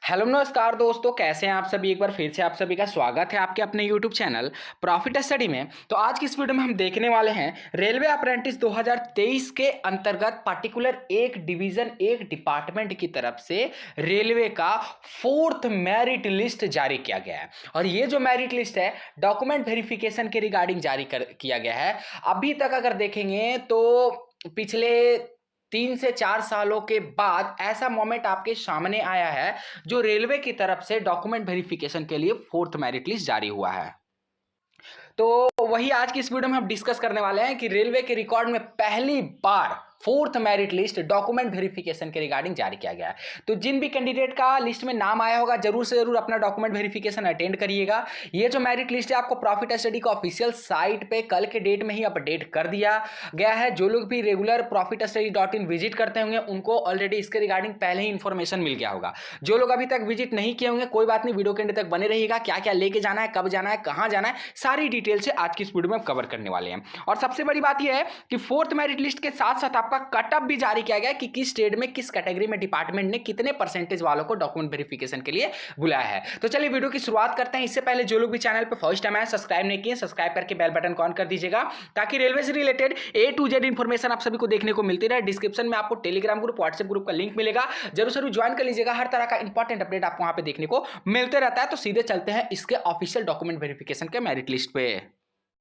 Hello नमस्कार दोस्तों, कैसे हैं आप सभी। एक बार फिर से आप सभी का स्वागत है आपके अपने यूट्यूब चैनल प्रॉफिट स्टडी में। तो आज की इस वीडियो में हम देखने वाले हैं रेलवे अप्रेंटिस 2023 के अंतर्गत पर्टिकुलर एक डिवीजन एक डिपार्टमेंट की तरफ से रेलवे का फोर्थ मेरिट लिस्ट जारी किया गया है। और ये जो मेरिट लिस्ट है डॉक्यूमेंट वेरिफिकेशन के रिगार्डिंग किया गया है। अभी तक अगर देखेंगे तो पिछले 3 से 4 सालों के बाद ऐसा मोमेंट आपके सामने आया है जो रेलवे की तरफ से डॉक्यूमेंट वेरिफिकेशन के लिए फोर्थ मेरिट लिस्ट जारी हुआ है। तो वही आज की इस वीडियो में हम डिस्कस करने वाले हैं कि रेलवे के रिकॉर्ड में पहली बार fourth merit list document verification के रिगार्डिंग जारी किया गया है। तो जिन भी कैंडिडेट का लिस्ट में नाम आया होगा जरूर से जरूर अपना डॉक्यूमेंट वेरिफिकेशन अटेंड करिएगा। ये जो मेरिट लिस्ट है आपको प्रॉफिट स्टडी का ऑफिशियल साइट पे कल के डेट में ही अपडेट कर दिया गया है। जो लोग भी रेगुलर profitstudy.in विजिट करते होंगे उनको ऑलरेडी इसके रिगार्डिंग पहले ही इंफॉर्मेशन मिल गया होगा। जो लोग अभी तक विजिट नहीं किए होंगे कोई बात नहीं, वीडियो के एंड तक बने रहिएगा। क्या क्या लेके जाना है, कब जाना है, कहां जाना है, सारी डिटेल से आज की इस वीडियो में कवर करने वाले हैं। और सबसे बड़ी बात यह है कि फोर्थ मेरिट लिस्ट के साथ साथ आपका कट ऑफ भी जारी किया गया कि किस स्टेट में किस कैटेगरी में डिपार्टमेंट ने कितने परसेंटेज वालों को डॉक्यूमेंट वेरिफिकेशन के लिए बुलाया है। तो चलिए वीडियो की शुरुआत करते हैं। इससे पहले जो लोग भी चैनल पे फर्स्ट टाइम आए सब्सक्राइब नहीं किए, सब्सक्राइब करके बेल बटन ऑन कर दीजिएगा ताकि रेलवे से related A to Z information आप सभी को देखने को मिलती रहे। डिस्क्रिप्शन में आपको टेलीग्राम ग्रुप, व्हाट्सएप ग्रुप का लिंक मिलेगा, जरूर जरूर ज्वाइन कर लीजिएगा। हर तरह का इंपॉर्टेंट अपडेट आपको वहां पे देखने को मिलते रहता है। तो सीधे चलते हैं इसके ऑफिशियल डॉक्यूमेंट वेरिफिकेशन के मेरिट लिस्ट पे।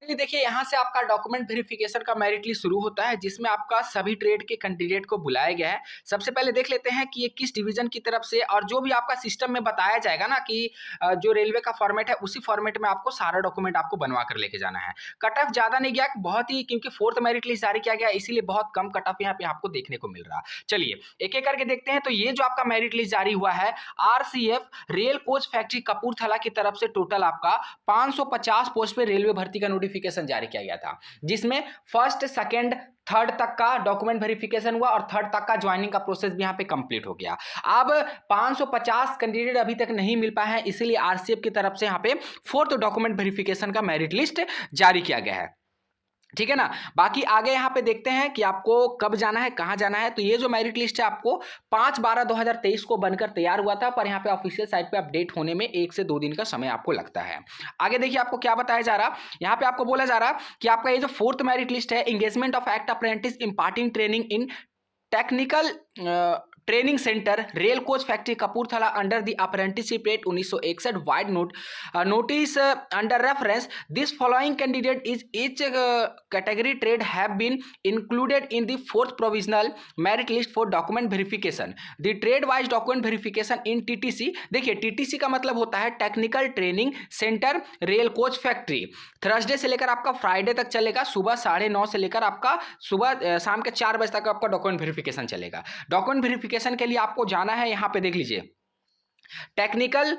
देखिए यहां से आपका डॉक्यूमेंट वेरिफिकेशन का मेरिट लिस्ट शुरू होता है जिसमें आपका सभी ट्रेड के कैंडिडेट को बुलाया गया है। सबसे पहले देख लेते हैं कि ये किस डिवीजन की तरफ से, और जो भी आपका सिस्टम में बताया जाएगा ना कि जो रेलवे का फॉर्मेट है उसी फॉर्मेट में आपको सारा डॉक्यूमेंट आपको बनवा कर लेके जाना है। कट ऑफ ज्यादा नहीं गया बहुत ही, क्योंकि फोर्थ मेरिट लिस्ट जारी किया गया इसीलिए बहुत कम कट ऑफ यहाँ पे आपको देखने को मिल रहा। चलिए एक एक करके देखते हैं। तो ये जो आपका मेरिट लिस्ट जारी हुआ है RCF rail coach factory Kapurthala की तरफ से टोटल आपका 550 पोस्ट पे रेलवे भर्ती का नोटिफिकेशन जारी किया गया था, जिसमें फर्स्ट सेकंड थर्ड तक का डॉक्यूमेंट वेरिफिकेशन हुआ और थर्ड तक का ज्वाइनिंग का प्रोसेस भी यहां पे कंप्लीट हो गया। अब 550 कैंडिडेट अभी तक नहीं मिल पाए हैं, इसीलिए RCF की तरफ से यहां पे फोर्थ डॉक्यूमेंट वेरिफिकेशन का मेरिट लिस्ट जारी किया गया है। ठीक है ना। बाकी आगे यहां पे देखते हैं कि आपको कब जाना है, कहां जाना है। तो ये जो मेरिट लिस्ट है आपको 5/12/2023 को बनकर तैयार हुआ था, पर यहां पे ऑफिशियल साइट पे अपडेट होने में 1 से 2 दिन का समय आपको लगता है। आगे देखिए आपको क्या बताया जा रहा, यहां पे आपको बोला जा रहा कि आपका ये जो फोर्थ मेरिट लिस्ट है engagement of act apprentice imparting training in technical training centre rail coach factory Kapurthala under the apprenticeship rate 1961 vide notice under reference this following candidate is each category trade have been included in the fourth provisional merit list for document verification the trade wise document verification in TTC। देखिए TTC का मतलब होता है technical training centre rail coach factory. Thursday से लेकर आपका Friday तक चलेगा, सुबह 9:30 से लेकर आपका सुबह शाम के 4 बजे तक आपका डॉक्यूमेंट वेरिफिकेशन चलेगा। डॉक्यूमेंट वेरिफिकेशन के लिए आपको जाना है, यहां पे देख लीजिए technical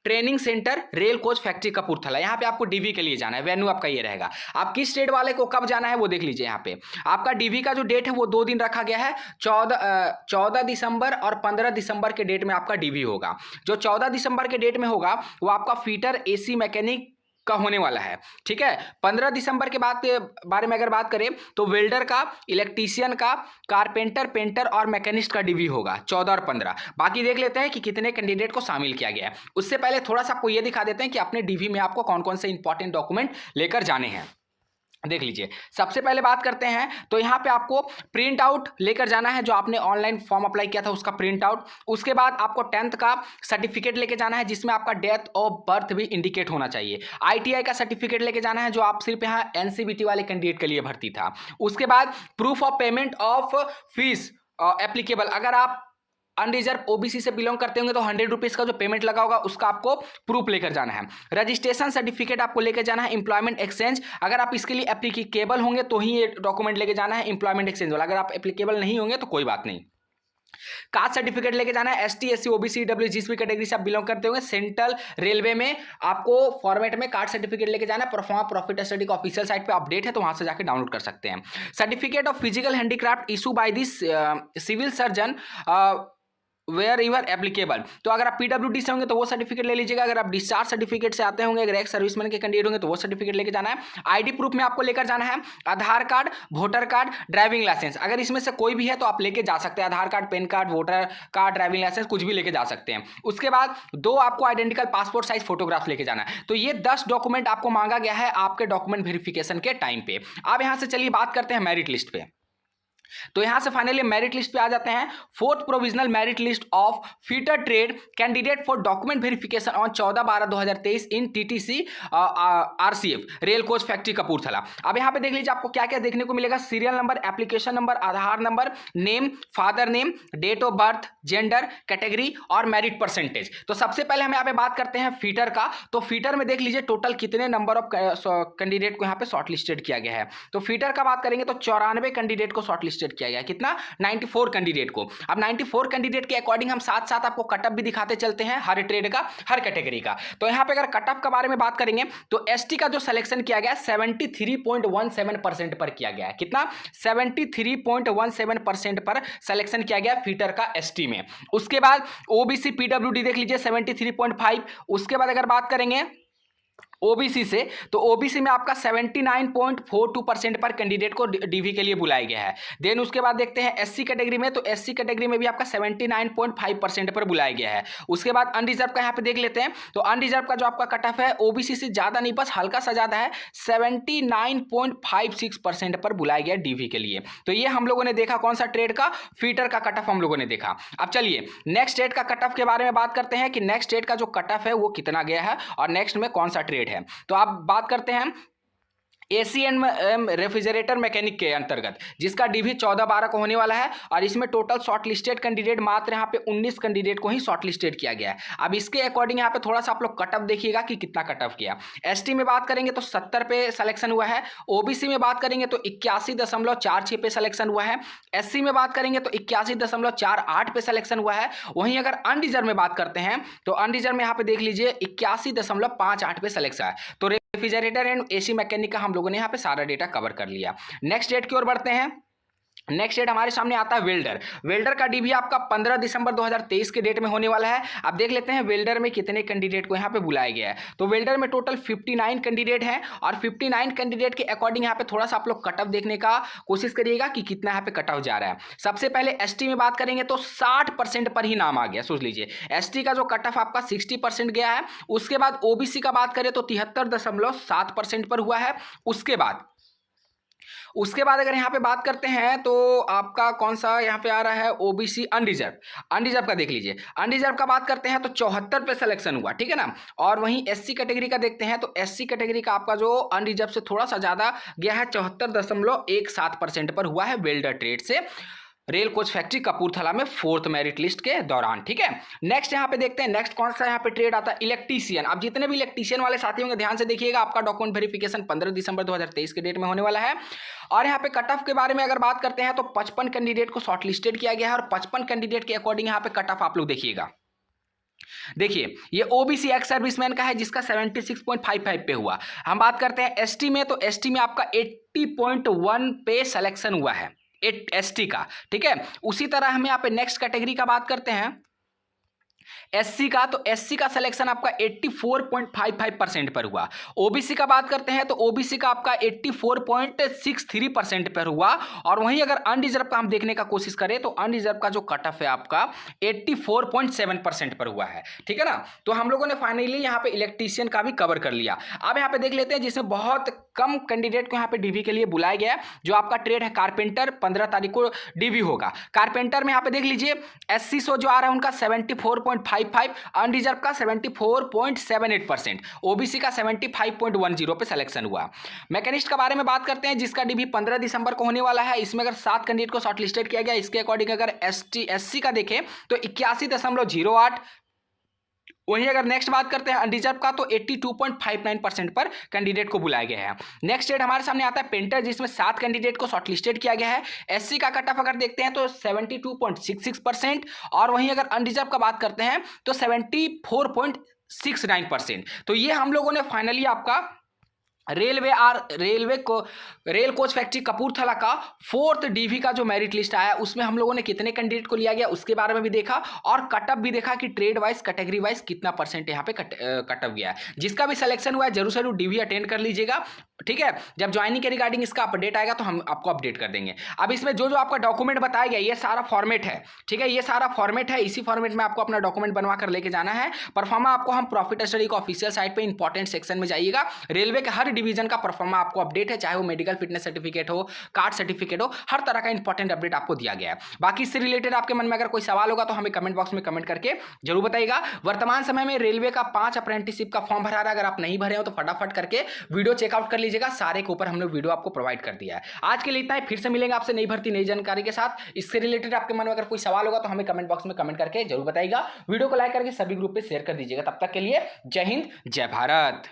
training centre rail coach factory Kapurthala. यहां पे आपको DV के लिए जाना है, वेन्यू आपका ये रहेगा। आप किस स्टेट वाले को कब जाना है वो देख लीजिए। यहाँ पे आपका DV का जो डेट है वो 2 दिन रखा गया है, 14 दिसंबर और 15 दिसंबर के डेट में आपका DV होगा। जो 14 दिसंबर के डेट में होगा वो आपका फीटर AC मैकेनिक का होने वाला है। ठीक है। 15 दिसंबर के बाद बारे में अगर बात करें तो वेल्डर का, इलेक्ट्रीशियन का, कारपेंटर, पेंटर और मैकेनिस्ट का DV होगा 14 और 15। बाकी देख लेते हैं कि कितने कैंडिडेट को शामिल किया गया है। उससे पहले थोड़ा सा आपको यह दिखा देते हैं कि अपने DV में आपको कौन कौन से इंपॉर्टेंट डॉक्यूमेंट लेकर जाने हैं। देख लीजिए सबसे पहले बात करते हैं तो यहाँ पे आपको प्रिंट आउट लेकर जाना है, जो आपने ऑनलाइन फॉर्म अप्लाई किया था उसका प्रिंट आउट। उसके बाद आपको 10th का सर्टिफिकेट लेके जाना है जिसमें आपका डेट ऑफ बर्थ भी इंडिकेट होना चाहिए। ITI का सर्टिफिकेट लेके जाना है जो आप सिर्फ यहाँ NCVT वाले कैंडिडेट के लिए भर्ती था। उसके बाद proof of payment of fees applicable, अगर आप अनरिजर्व OBC से बिलोंग करते होंगे तो 100 रुपीज का जो पेमेंट लगा होगा उसका आपको प्रूफ लेकर जाना है। रजिस्ट्रेशन सर्टिफिकेट आपको लेकर जाना है। एम्प्लॉयमेंट एक्सचेंज, अगर आप इसके लिए एप्लीकेबल होंगे तो ही ये डॉक्यूमेंट लेके जाना है एम्प्लॉयमेंट एक्सचेंज वाला। अगर आप एप्लीकेबल नहीं होंगे तो कोई बात नहीं। कास्ट सर्टिफिकेट लेके जाना है। ST SC OBC EW जिस भी कैटेगरी से आप बिलोंग करते होंगे सेंट्रल रेलवे में आपको फॉर्मेट में कार्ड सर्टिफिकेट लेके जाना है। परफॉर्मा प्रॉफिट स्टडी का ऑफिशियल साइट पे अपडेट है तो वहां से जाके डाउनलोड कर सकते हैं। Certificate of physical handicraft issue by this civil surgeon where you're applicable. तो अगर आप पीडब्ल्यूडी से होंगे तो वो सर्टिफिकेट ले लीजिएगा, अगर आप डिस्चार्ज सर्टिफिकेट से आते होंगे, अगर एक्स सर्विसमैन के कैंडिडेट होंगे तो वो सर्टिफिकेट लेके जाना है। आईडी प्रूफ में आपको लेकर जाना है Aadhaar card, voter card, driving licence. अगर इसमें से कोई भी है तो आप लेके जा सकते हैं, Aadhaar card, PAN card, voter card, driving licence कुछ भी लेके जा सकते हैं। उसके बाद 2 आपको आइडेंटिकल पासपोर्ट साइज फोटोग्राफ लेके जाना है। तो ये 10 डॉक्यूमेंट आपको मांगा गया है आपके डॉक्यूमेंट वेरिफिकेशन के टाइम पे। अब यहां से चलिए बात करते हैं मेरिट लिस्ट पे। तो यहां से फाइनली मेरिट लिस्ट पे आ जाते हैं। 4th provisional merit list of fitter trade candidate for document verification on 14/12/2023 in TTC RCF rail coach factory Kapurthala. अब यहां पे देख लीजिए आपको क्या क्या देखने को मिलेगा। Serial number, application number, Aadhaar number, name, father name, date of birth, gender, category और मेरिट परसेंटेज। तो सबसे पहले हम यहाँ पे बात करते हैं फीटर का। तो फीटर में देख लीजिए टोटल कितने नंबर ऑफ कैंडिडेट को यहाँ पे शॉर्टलिस्टेड किया गया है। तो फीटर का बात करेंगे तो 94 कैंडिडेट को शॉर्टलिस्टेड किया गया। कितना? 94 कैंडिडेट को। अब 94 कैंडिडेट के अकॉर्डिंग हम साथ साथ आपको कटअप भी दिखाते चलते हैं, हर ट्रेड का, हर कैटेगरी का। तो यहां पे अगर कटअप के बारे में बात करेंगे तो एसटी का जो सिलेक्शन किया गया 73.17% पर किया गया है। कितना? 73.17% पर सिलेक्शन किया गया फीटर का एसटी में। उसके बाद ओबीसी पीडब्ल्यूडी देख लीजिए 73.5। उसके बाद अगर बात करेंगे ओबीसी से तो ओबीसी में आपका 79.42% पर कैंडिडेट को डीवी के लिए बुलाया गया है। देन उसके बाद देखते हैं एससी कैटेगरी में, तो एससी कैटेगरी में भी आपका 79.5% पर बुलाया गया है। उसके बाद अनरिजर्व का यहाँ पे देख लेते हैं। तो अनरिजर्व का जो आपका कट ऑफ है ओबीसी से ज्यादा नहीं, बस हल्का सा ज्यादा है, 79.56% पर बुलाया गया डीवी के लिए। तो ये हम लोगों ने देखा कौन सा ट्रेड का, फीटर का कट ऑफ हम लोगों ने देखा। अब चलिए नेक्स्ट ट्रेड का कट ऑफ के बारे में बात करते हैं कि नेक्स्ट ट्रेड का जो कट ऑफ है वो कितना गया है और नेक्स्ट में कौन सा ट्रेड है। तो आप बात करते हैं एसीएन रेफ्रिजरेटर मैकेनिक के अंतर्गत, जिसका डीवी 14/12 को होने वाला है और इसमें टोटल शॉर्टलिस्टेड कैंडिडेट मात्र यहाँ पे 19 कैंडिडेट को ही शॉर्टलिस्टेड किया गया है। अब इसके अकॉर्डिंग यहाँ पे थोड़ा सा आप लोग कटअप देखिएगा कि कितना कटअप किया। एसटी में बात करेंगे तो 70 पे सिलेक्शन हुआ है। ओबीसी में बात करेंगे तो 81.46 पे सिलेक्शन हुआ है। एससी में बात करेंगे तो 81.48 पे सिलेक्शन हुआ है। वहीं अगर अनरिजर्व में बात करते हैं तो अनरिजर्व में यहाँ पे देख लीजिए 81.58 पे सिलेक्शन है। तो रेफ्रिजरेटर एंड एसी मैकेनिक का हम लोगों ने यहाँ पे सारा डेटा कवर कर लिया। नेक्स्ट डेट की ओर बढ़ते हैं। नेक्स्ट डेट हमारे सामने आता है वेल्डर। वेल्डर का डीवी आपका 15 दिसंबर 2023 के डेट में होने वाला है। अब देख लेते हैं वेल्डर में कितने कैंडिडेट को यहाँ पे बुलाया गया है। तो वेल्डर में टोटल 59 कैंडिडेट हैं और 59 कैंडिडेट के अकॉर्डिंग यहाँ पे थोड़ा सा आप लोग कट ऑफ देखने का कोशिश करिएगा कि कितना यहाँ पे कट ऑफ जा रहा है। सबसे पहले एसटी में बात करेंगे तो 60% पर ही नाम आ गया। सोच लीजिए एसटी का जो कट ऑफ आपका 60% गया है। उसके बाद ओबीसी का बात करें तो 73.7% पर हुआ है। उसके बाद अगर यहाँ पे बात करते हैं तो आपका कौन सा यहाँ पे आ रहा है, ओबीसी अनरिजर्व का देख लीजिए। अनरिजर्व का बात करते हैं तो 74 पे सिलेक्शन हुआ, ठीक है ना। और वहीं एससी कैटेगरी का देखते हैं तो एससी कैटेगरी का आपका जो अनरिजर्व से थोड़ा सा ज्यादा गया है, 74.17% पर हुआ है वेल्डर ट्रेड से रेल कोच फैक्ट्री कपूरथला में 4th मेरिट लिस्ट के दौरान, ठीक है। नेक्स्ट यहाँ पे देखते हैं नेक्स्ट कौन सा यहाँ पे ट्रेड आता है, इलेक्ट्रीशियन। अब जितने भी इलेक्ट्रीशियन वाले साथी होंगे ध्यान से देखिएगा, आपका डॉक्यूमेंट वेरिफिकेशन 15 दिसंबर 2023 के डेट में होने वाला है। और यहाँ पे कट ऑफ के बारे में अगर बात करते हैं तो 55 कैंडिडेट को शॉर्टलिस्टेड किया गया है और 55 कैंडिडेट के अकॉर्डिंग यहाँ पे कट ऑफ आप लोग देखिएगा। देखिए ये ओबीसी एक्स सर्विसमैन का है जिसका 76.55 पे हुआ। हम बात करते हैं एसटी में, तो एसटी में आपका 80.1 पे सिलेक्शन हुआ है एसटी का, ठीक है। उसी तरह हम यहाँ पे नेक्स्ट कैटेगरी का बात करते हैं एससी का, तो एससी का सिलेक्शन आपका 84.55% पर हुआ। ओबीसी का बात करते हैं तो ओबीसी का आपका 84.63% पर हुआ। और वहीं अगर अनरिजर्व का हम देखने का कोशिश करें तो अनरिजर्व का जो कट ऑफ है आपका 84.7% पर हुआ है, ठीक है ना। तो हम लोगों ने फाइनली यहाँ पे इलेक्ट्रीशियन का भी कवर कर लिया। अब यहाँ पे देख लेते हैं जिसमें बहुत कम कैंडिडेट को यहाँ पे डीवी के लिए बुलाया गया है, जो आपका ट्रेड है कारपेंटर। 15 तारीख को डीवी होगा कारपेंटर में। यहाँ पे देख लीजिए एससी सो जो आ रहा है उनका 74.55, अनरिजर्व का 74.78%, ओबीसी का 75.10 पे सिलेक्शन हुआ। मैकेनिस्ट के बारे में बात करते हैं जिसका डीवी 15 दिसंबर को होने वाला है। इसमें अगर 7 कैंडिडेट को शॉर्टलिस्टेड किया गया, इसके अकॉर्डिंग अगर एससी का देखें तो 81.08। वहीं अगर नेक्स्ट बात करते हैं अनरिजर्व का तो 82.59% पर कैंडिडेट को बुलाया गया है। नेक्स्ट डेट हमारे सामने आता है पेंटर, जिसमें 7 कैंडिडेट को शॉर्टलिस्टेड किया गया है। एससी का कट ऑफ अगर देखते हैं तो 72.66% और वहीं अगर अनरिजर्व का बात करते हैं तो 74.69%। तो ये हम लोगों ने फाइनली आपका रेल कोच फैक्ट्री कपूरथला का 4th डीवी का जो मेरिट लिस्ट आया उसमें हम लोगों ने कितने कैंडिडेट को लिया गया उसके बारे में भी देखा, और कटअप भी देखा कि ट्रेड वाइज कैटेगरी वाइज कितना परसेंट यहाँ पे कटअप गया है। जिसका भी सिलेक्शन हुआ है जरूर जरूर डीवी अटेंड कर लीजिएगा, ठीक है। जब ज्वाइनिंग के रिगार्डिंग इसका अपडेट आएगा तो हम आपको अपडेट कर देंगे। अब इसमें जो जो आपका डॉक्यूमेंट बताया गया ये सारा फॉर्मेट है, ठीक है, ये सारा फॉर्मेट है, इसी फॉर्मेट में आपको अपना डॉक्यूमेंट बनवा कर लेके जाना है। परफॉर्मा आपको हम प्रॉफिट स्टडी को ऑफिशियल साइट पे इंपॉर्टेंट सेक्शन में जाइएगा, रेलवे के हर डिवीजन का परफॉर्मा आपको अपडेट है, चाहे वो मेडिकल फिटनेस सर्टिफिकेट हो, कार्ड सर्टिफिकेट हो, हर तरह का इंपॉर्टेंट अपडेट आपको दिया गया है। बाकी इससे रिलेटेड आपके मन में अगर कोई सवाल होगा तो हमें कमेंट बॉक्स में कमेंट करके जरूर बताइएगा। वर्तमान समय में रेलवे का 5 अप्रेंटिसशिप का फॉर्म भरा रहा है, अगर आप नहीं भरे हो तो फटाफट करके वीडियो चेकआउट कर लीजिएगा, सारे के ऊपर हमने वीडियो आपको प्रोवाइड कर दिया है। आज के लिए इतना ही, फिर से मिलेंगे आपसे नई भर्ती नई जानकारी के साथ। इससे रिलेटेड आपके मन में अगर कोई सवाल होगा तो हमें कमेंट बॉक्स में कमेंट करके जरूर बताइएगा। वीडियो को लाइक करके सभी ग्रुप पे शेयर कर दीजिएगा। तब तक के लिए जय हिंद जय भारत।